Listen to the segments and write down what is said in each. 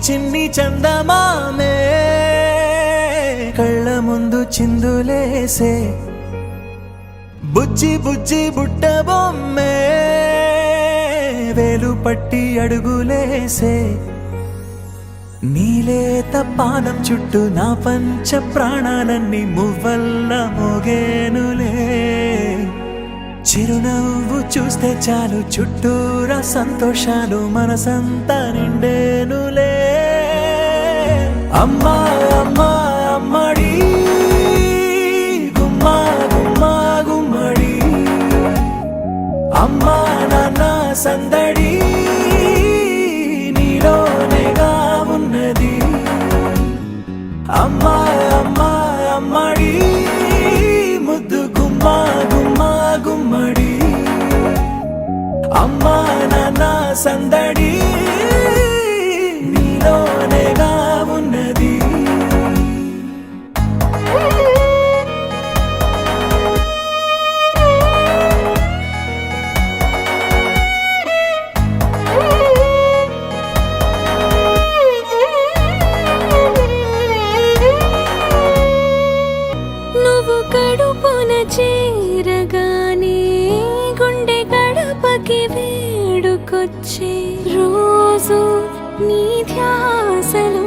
చిన్ని చందమామే కళ్ళ ముందు చిందులేసే బుజ్జి బుజ్జి బుట్ట బొమ్మే వేలు పట్టి అడుగులేసే నీలేత పానం చుట్టూ నా పంచ ప్రాణాలన్నీ మువ్వల్ల మోగేనులే చిరునవ్వు చూస్తే చాలు చుట్టూరా సంతోషాలు మనసంతా నిండేనులే అమ్మా అమ్మా అమ్మడి గుమ్మా గుమ్మా గుమ్మడి అమ్మా నాన్న సందడి నీలోనేగా ఉన్నది అమ్మా అమ్మా అమ్మడి ముద్దు గుమ్మా గుమ్మా గుమ్మడి అమ్మా నాన్న సందడి నీలోనేగా ఉన్నది కడుపున చేరగానే గుండె గడపకి వేడుకొచ్చే రోజు నీ ధ్యాసలో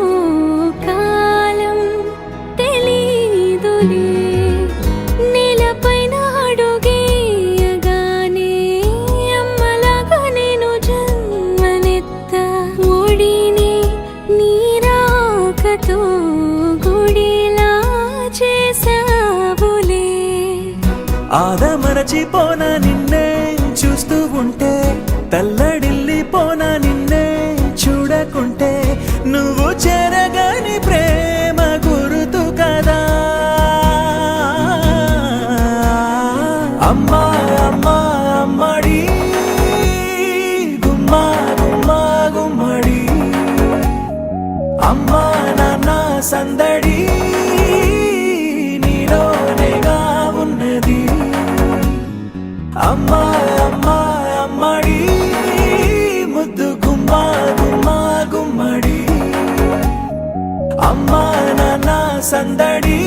కాలం తెలీదులే నేలపైన అడుగేయగానే అమ్మలాగా నేను జన్మనెత్త ఒడిని నీ రాకతో గుడిలా చేసా ఆదమరచిపోనా నిన్నే చూస్తూ ఉంటే తల్లడిల్లిపోనా నిన్నే చూడకుంటే నువ్వు చెరగని ప్రేమ గురుతు కదా అమ్మా అమ్మా అమ్మడి గుమ్మా గుమ్మా గుమ్మడి అమ్మా నాన్న సందడి నీలోనేగా ఉన్నది అమ్మా అమ్మా అమ్మడి ముద్దు గుమ్మా గుమ్మా గుమ్మడి అమ్మా నాన్న సందడి